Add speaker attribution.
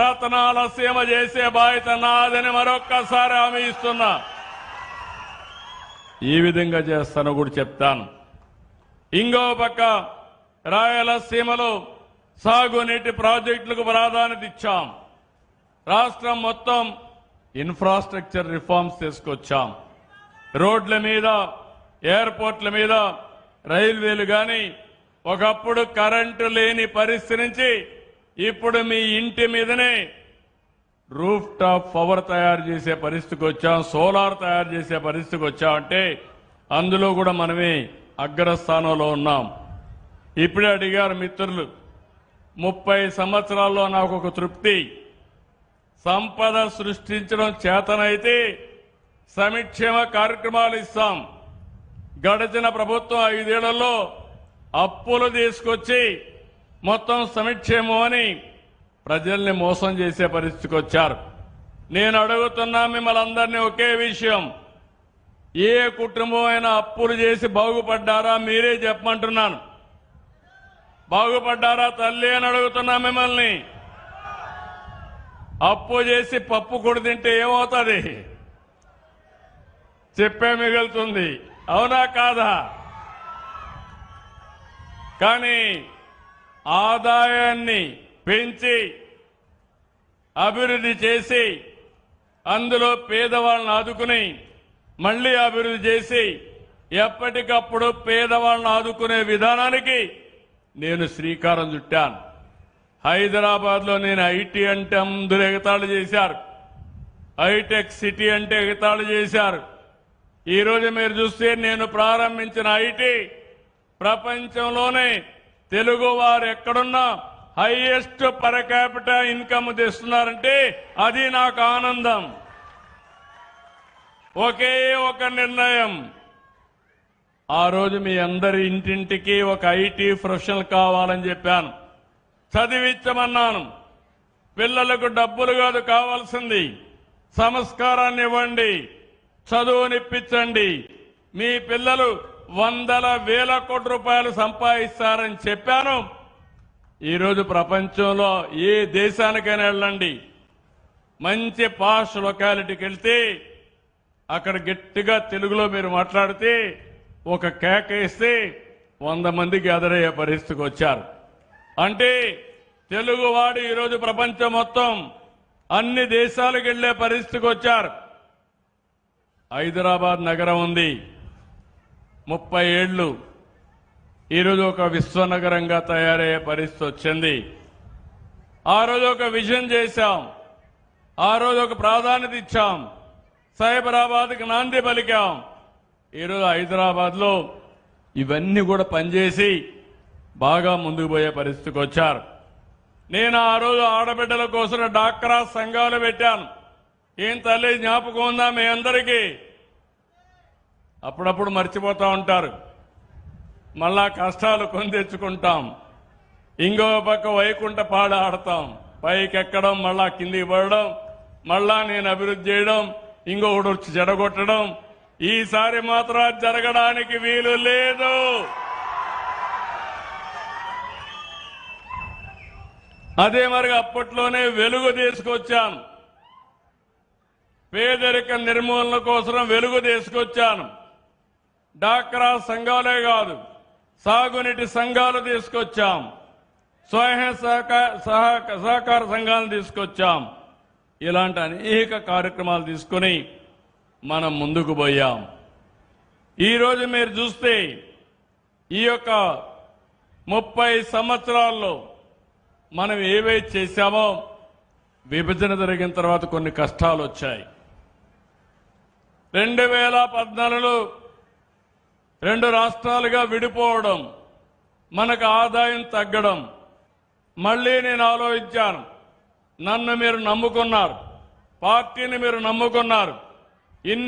Speaker 1: రతనాల సీమ చేసే బాధ్యత నాదని మరొక్కసారి హామీ ఇస్తున్నా. ఈ విధంగా చేస్తాను కూడా చెప్తాను. ఇంకో పక్క రాయలసీమలో సాగునీటి ప్రాజెక్టులకు ప్రాధాన్యత ఇచ్చాం. రాష్ట్రం మొత్తం ఇన్ఫ్రాస్ట్రక్చర్ రిఫార్మ్స్ తీసుకొచ్చాం. రోడ్ల మీద, ఎయిర్పోర్ట్ల మీద, రైల్వేలు కానీ ఒకప్పుడు కరెంటు లేని పరిస్థితి నుంచి ఇప్పుడు మీ ఇంటి మీదనే రూఫ్ టాప్ పవర్ తయారు చేసే పరిస్థితికి వచ్చాం, సోలార్ తయారు చేసే పరిస్థితికి వచ్చామంటే అందులో కూడా మనమే అగ్రస్థానంలో ఉన్నాం. ఇప్పుడే అడిగారు మిత్రులు, 30 సంవత్సరాల్లో నాకు ఒక తృప్తి, సంపద సృష్టించడం చేతనైతే సంక్షేమ కార్యక్రమాలు ఇస్తాం. గడిచిన ప్రభుత్వం 5 ఏళ్లలో అప్పులు తీసుకొచ్చి మొత్తం సంక్షేమం అని ప్రజల్ని మోసం చేసే పరిస్థితికి వచ్చారు. నేను అడుగుతున్నా మిమ్మల్ని అందరినీ ఒకే విషయం, ఏ కుటుంబం అయినా అప్పులు చేసి బాగుపడ్డారా? మీరే చెప్పమంటున్నాను. బాగుపడ్డారా తల్లి అని అడుగుతున్నా మిమ్మల్ని. అప్పు చేసి పప్పు కొడి తింటే ఏమవుతుంది? చెప్పే మిగులుతుంది. అవునా కాదా? కానీ ఆదాయాన్ని పెంచి అభివృద్ధి చేసి అందులో పేదవాళ్ళని ఆదుకుని మళ్లీ అభివృద్ధి చేసి ఎప్పటికప్పుడు పేదవాళ్ళని ఆదుకునే విధానానికి నేను శ్రీకారం చుట్టాను. హైదరాబాద్లో నేను ఐటీ అంటే అందరూ ఎగతాళి చేశారు, హైటెక్ సిటీ అంటే ఎగతాళి చేశారు. ఈరోజు మీరు చూస్తే నేను ప్రారంభించిన ఐటీ ప్రపంచంలోనే తెలుగు వారు ఎక్కడున్నా హైయెస్ట్ పర్ క్యాపిటల్ ఇన్కమ్ తెస్తున్నారంటే అది నాకు ఆనందం. ఒకే ఒక నిర్ణయం, ఆ రోజు మీ అందరి ఇంటింటికి ఒక ఐటీ ప్రొఫెషనల్ కావాలని చెప్పాను, చదివించమన్నాను. పిల్లలకు డబ్బులు కాదు కావాల్సింది, సంస్కారాన్ని ఇవ్వండి, చదువునిప్పించండి. మీ పిల్లలు వందల వేల కోట్ల రూపాయలు సంపాదిస్తారని చెప్పాను. ఈరోజు ప్రపంచంలో ఏ దేశానికైనా వెళ్ళండి, మంచి పాష్ లొకాలిటీకి వెళ్తే అక్కడ గట్టిగా తెలుగులో మీరు మాట్లాడితే ఒక కేక ఇస్తే 100 మంది గ్యాదర్ అయ్యే పరిస్థితికి వచ్చారు. అంటే తెలుగువాడు ఈరోజు ప్రపంచం మొత్తం అన్ని దేశాలకు వెళ్లే పరిస్థితికి వచ్చారు. హైదరాబాద్ నగరం ఉంది, 30 ఏళ్లు ఈరోజు ఒక విశ్వనగరంగా తయారయ్యే పరిస్థితి వచ్చింది. ఆ రోజు ఒక విజన్ చేశాం, ఆ రోజు ఒక ప్రాధాన్యత ఇచ్చాం, సైబరాబాద్కి నాంది పలికాం. ఈరోజు హైదరాబాద్లో ఇవన్నీ కూడా పనిచేసి బాగా ముందుకు పోయే పరిస్థితికి వచ్చారు. నేను ఆ రోజు ఆడబిడ్డల కోసం డాక్రా సంఘాలు పెట్టాను. ఏం తల్లి జ్ఞాపకం ఉందా మీ అందరికీ? అప్పుడప్పుడు మర్చిపోతూ ఉంటారు, మళ్ళా కష్టాలు కొని తెచ్చుకుంటాం. ఇంకో పక్క వైకుంఠ పాడ ఆడతాం, పైకి ఎక్కడం, మళ్ళా కిందికి పడడం, మళ్ళా నేను అభివృద్ధి చేయడం, ఇంకొకటి వచ్చి జడగొట్టడం. ఈసారి మాత్రం జరగడానికి వీలు లేదు. అదే మరి అప్పట్లోనే వెలుగు తీసుకొచ్చాను, పేదరిక నిర్మూలన కోసం వెలుగు తీసుకొచ్చాను. డాక్రా సంఘాలే కాదు, సాగునీటి సంఘాలు తీసుకొచ్చాం, స్వయం సహకార సంఘాలను తీసుకొచ్చాం. ఇలాంటి అనేక కార్యక్రమాలు తీసుకుని మనం ముందుకు పోయాం. ఈరోజు మీరు చూస్తే ఈ యొక్క 30 సంవత్సరాల్లో మనం ఏవైతే చేశామో, విభజన జరిగిన తర్వాత కొన్ని కష్టాలు వచ్చాయి. 2014లో 2 రాష్ట్రాలుగా విడిపోవడం, మనకు ఆదాయం తగ్గడం. మళ్లీ నేను ఆలోచించాను, నన్ను మీరు నమ్ముకున్నారు, పార్టీని మీరు నమ్ముకున్నారు, ఇన్ని